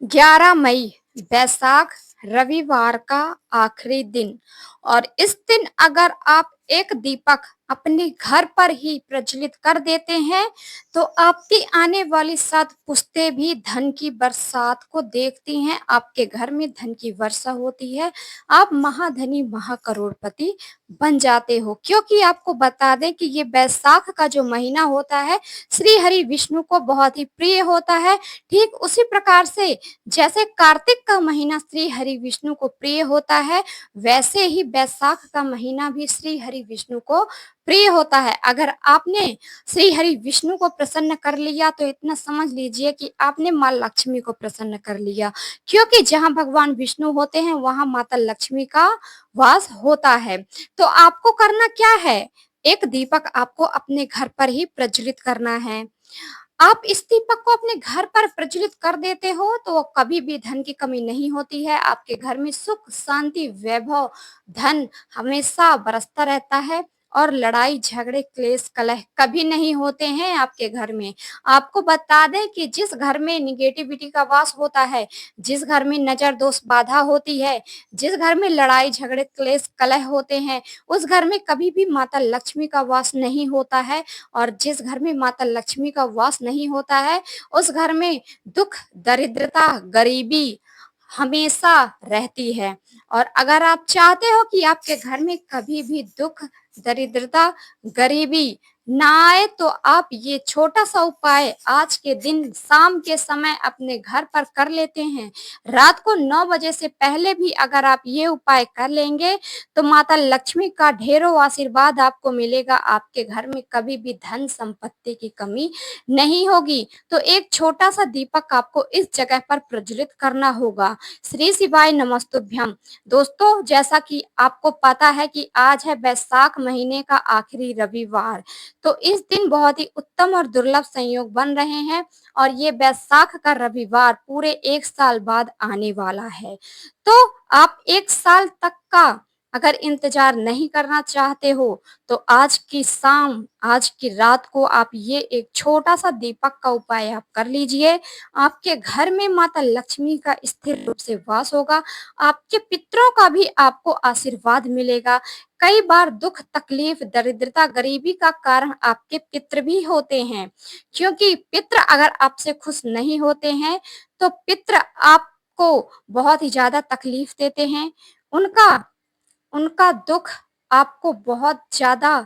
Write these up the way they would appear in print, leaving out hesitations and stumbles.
11 मई बैसाख रविवार का आखिरी दिन। और इस दिन अगर आप एक दीपक अपने घर पर ही प्रज्वलित कर देते हैं तो आपकी आने वाली 7 पुश्तें भी धन की बरसात को देखती हैं। आपके घर में धन की वर्षा होती है। आप महाधनी महाकरोड़पति बन जाते हो, क्योंकि आपको बता दें कि ये बैसाख का जो महीना होता है श्री हरि विष्णु को बहुत ही प्रिय होता है। ठीक उसी प्रकार से जैसे कार्तिक का महीना श्री हरि विष्णु को प्रिय होता है, वैसे ही बैसाख का महीना भी श्री हरि विष्णु को प्रिय होता है। अगर आपने श्री हरि विष्णु को प्रसन्न कर लिया तो इतना समझ लीजिए कि आपने माँ लक्ष्मी को प्रसन्न कर लिया, क्योंकि जहाँ भगवान विष्णु होते हैं वहां माता लक्ष्मी का वास होता है। तो आपको करना क्या है, एक दीपक आपको अपने घर पर ही प्रज्वलित करना है। आप इस दीपक को अपने घर पर प्रज्वलित कर देते हो तो कभी भी धन की कमी नहीं होती है। आपके घर में सुख शांति वैभव धन हमेशा बरसता रहता है और लड़ाई झगड़े क्लेश कलह कभी नहीं होते हैं आपके घर में। आपको बता दें कि जिस घर में निगेटिविटी का वास होता है, जिस घर में नजर दोष बाधा होती है, जिस घर में लड़ाई झगड़े क्लेश कलह होते हैं, उस घर में कभी भी माता लक्ष्मी का वास नहीं होता है। और जिस घर में माता लक्ष्मी का वास नहीं होता है, उस घर में दुख दरिद्रता गरीबी हमेशा रहती है। और अगर आप चाहते हो कि आपके घर में कभी भी दुख दरिद्रता गरीबी ना आए तो आप ये छोटा सा उपाय आज के दिन शाम के समय अपने घर पर कर लेते हैं। रात को 9 बजे से पहले भी अगर आप ये उपाय कर लेंगे तो माता लक्ष्मी का ढेरों आशीर्वाद आपको मिलेगा। आपके घर में कभी भी धन संपत्ति की कमी नहीं होगी। तो एक छोटा सा दीपक आपको इस जगह पर प्रज्वलित करना होगा। श्री शिवाय नमस्तुभ्यम। दोस्तों, जैसा कि आपको पता है कि आज है बैसाख महीने का आखिरी रविवार, तो इस दिन बहुत ही उत्तम और दुर्लभ संयोग बन रहे हैं। और ये बैसाख का रविवार पूरे 1 साल बाद आने वाला है। तो आप 1 साल तक का अगर इंतजार नहीं करना चाहते हो तो आज की शाम आज की रात को आप ये एक छोटा सा दीपक का उपाय आप कर लीजिए। आपके घर में माता लक्ष्मी का स्थिर रूप से वास होगा। आपके पितरों का भी आपको आशीर्वाद मिलेगा। कई बार दुख तकलीफ दरिद्रता गरीबी का कारण आपके पितर भी होते हैं, क्योंकि पितर अगर आपसे खुश नहीं होते हैं तो पितर आपको बहुत ही ज्यादा तकलीफ देते हैं। उनका उनका दुख आपको बहुत ज़्यादा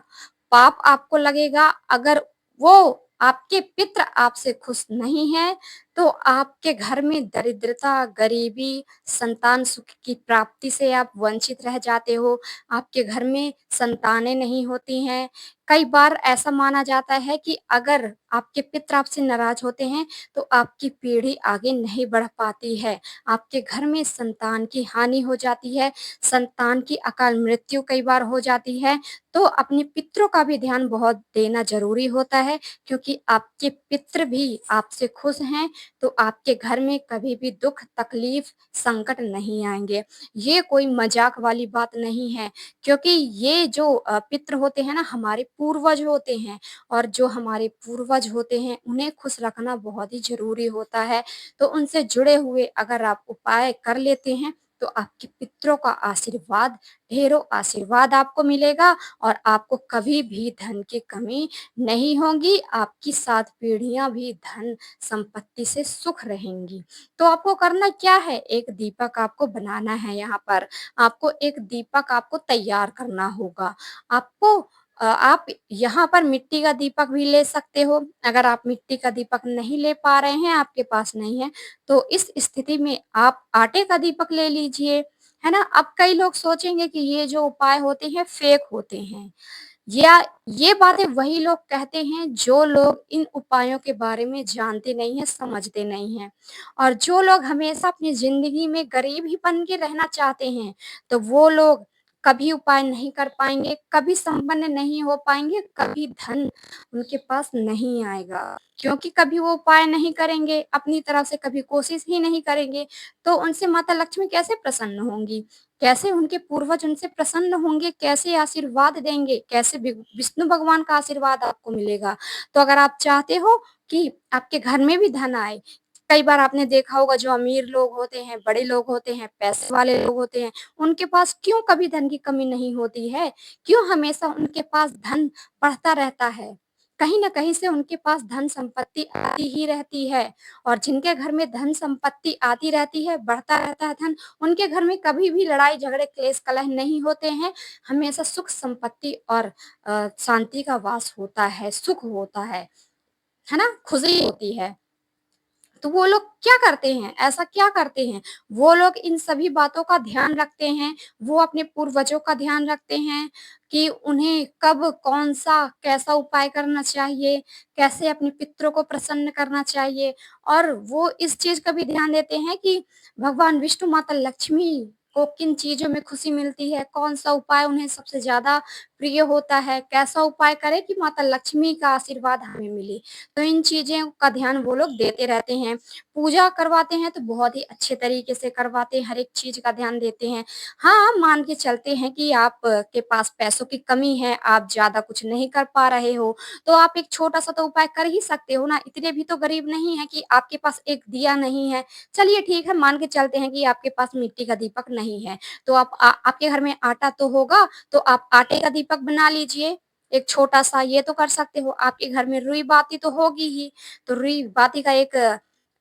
पाप आपको लगेगा। अगर वो आपके पितर आपसे खुश नहीं हैं, तो आपके घर में दरिद्रता, गरीबी, संतान सुख की प्राप्ति से आप वंचित रह जाते हो। आपके घर में संतानें नहीं होती हैं। कई बार ऐसा माना जाता है कि अगर आपके पितर आपसे नाराज़ होते हैं, तो आपकी पीढ़ी आगे नहीं बढ़ पाती है। आपके घर में संतान की हानि हो जाती है, संतान की अकाल मृत्यु कई बार हो जाती है। तो अपने पितरों का भी ध्यान बहुत देना ज़रूरी होता है, क्योंकि आपके पितर भी आपसे खुश हैं, तो आपके घर में कभी भी दुख, तकलीफ, संकट नहीं आएँगे। ये कोई मज़ाक वाली बात नहीं है, क्योंकि ये जो पितर होते हैं ना, हमारे पूर्वज होते हैं। और जो हमारे पूर्वज होते हैं, उन्हें खुश रखना बहुत ही ज़रूरी होता है। तो उनसे जुड़े हुए अगर आप उपाय कर लेते हैं, तो आपके पितरों का आशीर्वाद, ढेरों आशीर्वाद आपको मिलेगा और आपको कभी भी धन की कमी नहीं होगी। आपकी 7 पीढ़ियाँ भी धन संपत्ति से सुख रहेंगी। तो आपको करना क्या है, एक दीपक आपको बनाना है यहाँ पर। आपको एक दीपक आपको तैयार करना होगा। आपको आप यहाँ पर मिट्टी का दीपक भी ले सकते हो। अगर आप मिट्टी का दीपक नहीं ले पा रहे हैं, आपके पास नहीं है, तो इस स्थिति में आप आटे का दीपक ले लीजिए, है ना? अब कई लोग सोचेंगे कि ये जो उपाय होते हैं फेक होते हैं, या ये बातें वही लोग कहते हैं जो लोग इन उपायों के बारे में जानते नहीं हैं, समझते नहीं हैं। और जो लोग हमेशा अपनी ज़िंदगी में गरीब ही बन के रहना चाहते हैं, तो वो लोग कभी उपाय नहीं कर पाएँगे, कभी संपन्न नहीं हो पाएँगे, कभी धन उनके पास नहीं आएगा। क्योंकि कभी वो उपाय नहीं करेंगे, अपनी तरफ से कभी कोशिश ही नहीं करेंगे, तो उनसे माता लक्ष्मी कैसे प्रसन्न होंगी? कैसे उनके पूर्वज उनसे प्रसन्न होंगे, कैसे आशीर्वाद देंगे, कैसे विष्णु भगवान का आशीर्वाद आपको मिलेगा। तो अगर आप चाहते हो कि आपके घर में भी धन आए, कई बार आपने देखा होगा जो अमीर लोग होते हैं, बड़े लोग होते हैं, पैसे वाले लोग होते हैं, उनके पास क्यों कभी धन की कमी नहीं होती है? क्यों हमेशा उनके पास धन बढ़ता रहता है? कहीं न कहीं से उनके पास धन संपत्ति आती ही रहती है और जिनके घर में धन संपत्ति आती रहती है, बढ़ता रहता है धन, उनके घर में कभी भी लड़ाई झगड़े, क्लेश कलह नहीं होते हैं। हमेशा सुख संपत्ति और शांति का वास होता है, सुख होता है ना? खुशी होती है। तो वो लोग क्या करते हैं, ऐसा क्या करते हैं? वो लोग इन सभी बातों का ध्यान रखते हैं, वो अपने पूर्वजों का ध्यान रखते हैं कि उन्हें कब कौन-सा कैसा उपाय करना चाहिए, कैसे अपने पितरों को प्रसन्न करना चाहिए और वो इस चीज़ का भी ध्यान देते हैं कि भगवान विष्णु, माता लक्ष्मी को किन चीज़ों में खुशी मिलती है, कौन-सा उपाय उन्हें सबसे ज़्यादा प्रिय होता है, कैसा उपाय करें कि माता लक्ष्मी का आशीर्वाद हमें मिले। तो इन चीज़ों का ध्यान वो लोग देते रहते हैं। पूजा करवाते हैं तो बहुत ही अच्छे तरीके से करवाते हैं, हर एक चीज़ का ध्यान देते हैं। हाँ, मान के चलते हैं कि आप के पास पैसों की कमी है, आप ज़्यादा कुछ नहीं कर पा रहे हो, तो आप एक छोटा-सा तो उपाय कर ही सकते हो ना, इतने भी तो गरीब नहीं हैं कि आपके पास एक दिया नहीं है। चलिए ठीक है, मान के चलते हैं कि आपके पास मिट्टी का दीपक नहीं है, तो आपके घर में आटा तो होगा, तो आप आटे का दीपक बना लीजिए, एक छोटा-सा ये तो कर सकते हो। आपके घर में रुई बाती तो होगी ही, तो रुई बाती का एक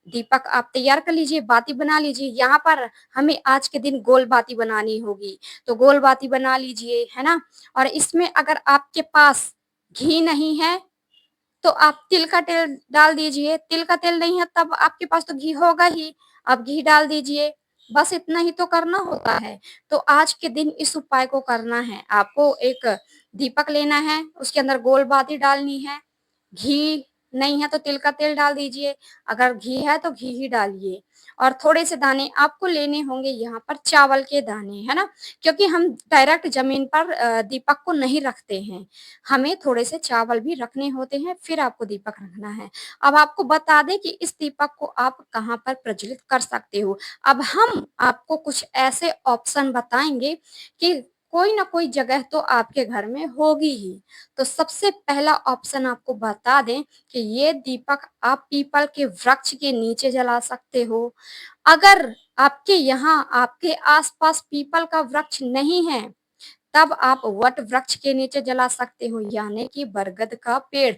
दीपक आप तैयार कर लीजिए, बाती बना लीजिए। यहाँ पर हमें आज के दिन गोल बाती बनानी होगी, तो गोल बाती बना लीजिए, है ना? और इसमें अगर आपके पास घी नहीं है, तो आप तिल का तेल डाल दीजिए, तिल का तेल नहीं है तब आपके पास तो घी होगा ही, आप घी डाल दीजिए, बस इतना ही तो करना होता है। तो आज के दिन इस उपाय को करना है, आपको एक दीपक लेना है, उसके अंदर गोल बाती डालनी है, घी नहीं है तो तिल का तेल डाल दीजिए, अगर घी है तो घी ही डालिए और थोड़े-से दाने आपको लेने होंगे यहाँ पर चावल के दाने, है ना? क्योंकि हम डायरेक्ट ज़मीन पर दीपक को नहीं रखते हैं, हमें थोड़े-से चावल भी रखने होते हैं, फिर आपको दीपक रखना है। अब आपको बता दें कि इस दीपक को आप कहाँ पर प्रज्वलित कर सकते हो। अब हम आपको कुछ ऐसे ऑप्शन बताएँगे कि कोई ना कोई जगह तो आपके घर में होगी ही। तो सबसे पहला ऑप्शन आपको बता दें कि ये दीपक आप पीपल के वृक्ष के नीचे जला सकते हो। अगर आपके यहाँ आपके आस-पास पीपल का वृक्ष नहीं है, तब आप वट वृक्ष के नीचे जला सकते हो, यानी कि बरगद का पेड़।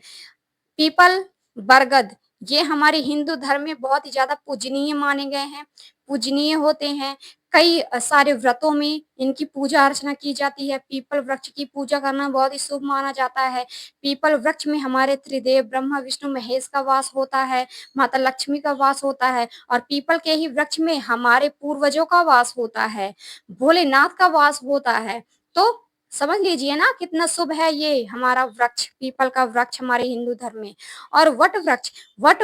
पीपल, बरगद ये हमारे हिंदू धर्म में बहुत ही ज़्यादा पूजनीय माने गए हैं, पूजनीय होते हैं। कई सारे व्रतों में इनकी पूजा अर्चना की जाती है। पीपल वृक्ष की पूजा करना बहुत ही शुभ माना जाता है। पीपल वृक्ष में हमारे त्रिदेव ब्रह्मा, विष्णु, महेश का वास होता है, माता लक्ष्मी का वास होता है और पीपल के ही वृक्ष में हमारे पूर्वजों का वास होता है, भोलेनाथ का वास होता है। तो समझ लीजिए ना कितना शुभ है ये हमारा वृक्ष, पीपल का वृक्ष हमारे हिंदू धर्म में। और वट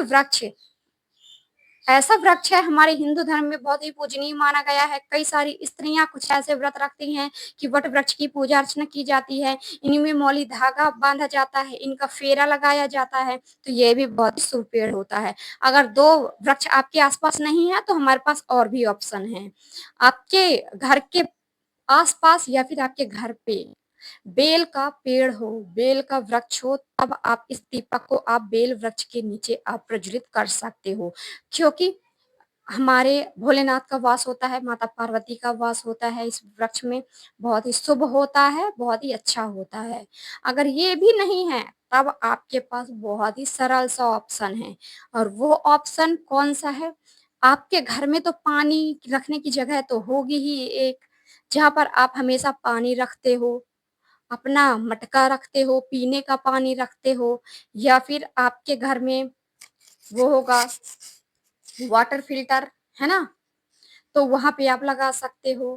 वृक्ष ऐसा वृक्ष है हमारे हिंदू धर्म में बहुत ही पूजनीय माना गया है। कई सारी स्त्रियाँ कुछ ऐसे व्रत रखती हैं कि वट वृक्ष की पूजा अर्चना की जाती है। इनमें मौली धागा बाँधा जाता है, इनका फेरा लगाया जाता है, तो ये भी बहुत ही शुभ पेड़ होता है। अगर 2 वृक्ष आपके आस-पास नहीं है तो हमारे पास और भी ऑप्शन हैं। आपके घर के आस-पास या फिर आपके घर पे बेल का पेड़ हो, बेल का वृक्ष हो, तब आप इस दीपक को आप बेल वृक्ष के नीचे आप प्रज्वलित कर सकते हो। क्योंकि हमारे भोलेनाथ का वास होता है, माता पार्वती का वास होता है इस वृक्ष में, बहुत ही शुभ होता है, बहुत ही अच्छा होता है। अगर ये भी नहीं है, तब आपके पास बहुत ही सरल सा ऑप्शन है और वो ऑप्शन कौन-सा है? आपके घर में तो पानी रखने की जगह तो होगी ही एक, जहाँ पर आप हमेशा पानी रखते हो। अपना मटका रखते हो, पीने का पानी रखते हो या फिर आपके घर में वो होगा वाटर फिल्टर, है ना? तो वहाँ पे आप लगा सकते हो।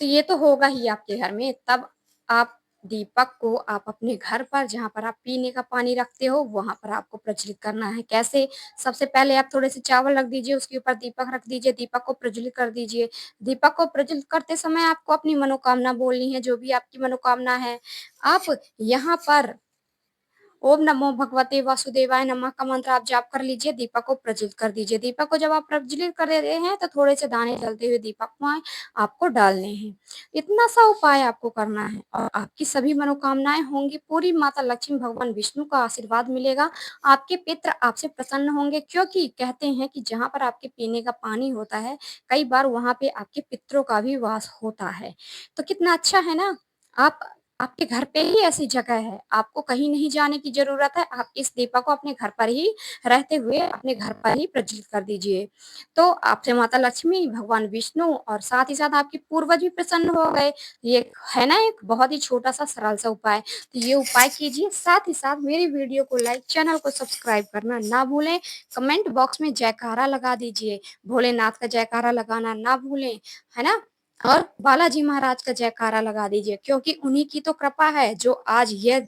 तो ये तो होगा ही आपके घर में, तब आप दीपक को आप अपने घर पर जहाँ पर आप पीने का पानी रखते हो, वहाँ पर आपको प्रज्वलित करना है। कैसे? सबसे पहले आप थोड़े-से चावल रख दीजिए, उसके ऊपर दीपक रख दीजिए, दीपक को प्रज्वलित कर दीजिए। दीपक को प्रज्वलित करते समय आपको अपनी मनोकामना बोलनी है, जो भी आपकी मनोकामना है। आप यहाँ पर ओम नमो भगवते वासुदेवाय नमः का मंत्र आप जाप कर लीजिए, दीपक को प्रज्वलित कर दीजिए। दीपक को जब आप प्रज्वलित कर रहे हैं तो थोड़े से दाने जलते हुए दीपक में आपको डालने हैं। इतना सा उपाय आपको करना है और आपकी सभी मनोकामनाएं होंगी पूरी। माता लक्ष्मी भगवान विष्णु का आशीर्वाद मिलेगा। आपके पितृ आपसे प्रसन्न होंगे, क्योंकि कहते हैं कि जहां पर आपके पीने का पानी होता है, कई बार वहां पे आपके पितरों का भी वास होता है। तो कितना अच्छा है ना। आप आपके घर पे ही ऐसी जगह है, आपको कहीं नहीं जाने की ज़रूरत है। आप इस दीपक को अपने घर पर ही रहते हुए अपने घर पर ही प्रज्वलित कर दीजिए। तो आपसे माता लक्ष्मी, भगवान विष्णु और साथ ही साथ आपके पूर्वज भी प्रसन्न हो गए। ये है ना एक बहुत ही छोटा-सा सरल-सा उपाय। तो ये उपाय कीजिए, साथ ही साथ मेरी वीडियो को लाइक, चैनल को सब्सक्राइब करना ना भूलें। कमेंट बॉक्स में जयकारा लगा दीजिए, भोलेनाथ का जयकारा लगाना ना भूलें, है ना? और बालाजी महाराज का जयकारा लगा दीजिए, क्योंकि उन्हीं की तो कृपा है जो आज ये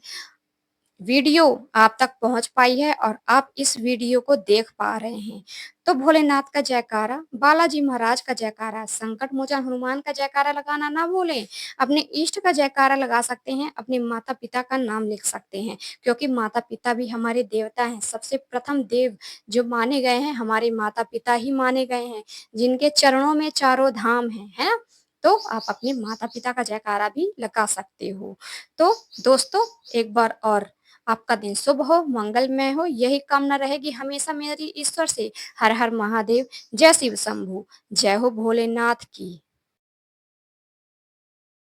वीडियो आप तक पहुंच पाई है और आप इस वीडियो को देख पा रहे हैं। तो भोलेनाथ का जयकारा, बालाजी महाराज का जयकारा, संकट मोचन हनुमान का जयकारा लगाना ना भूलें। अपने इष्ट का जयकारा लगा सकते हैं, अपने माता-पिता का नाम लिख सकते हैं, क्योंकि माता-पिता भी हमारे देवता हैं। सबसे प्रथम देव जो माने गए हैं, हमारे माता-पिता ही माने गए हैं, जिनके चरणों में चारों धाम हैं, है ना? तो आप अपने माता-पिता का जयकारा भी लगा सकते हो। तो दोस्तों, एक बार और आपका दिन शुभ हो, मंगलमय हो, यही कामना रहेगी हमेशा मेरी ईश्वर से। हर हर महादेव, जय शिव शंभू, जय हो भोलेनाथ की।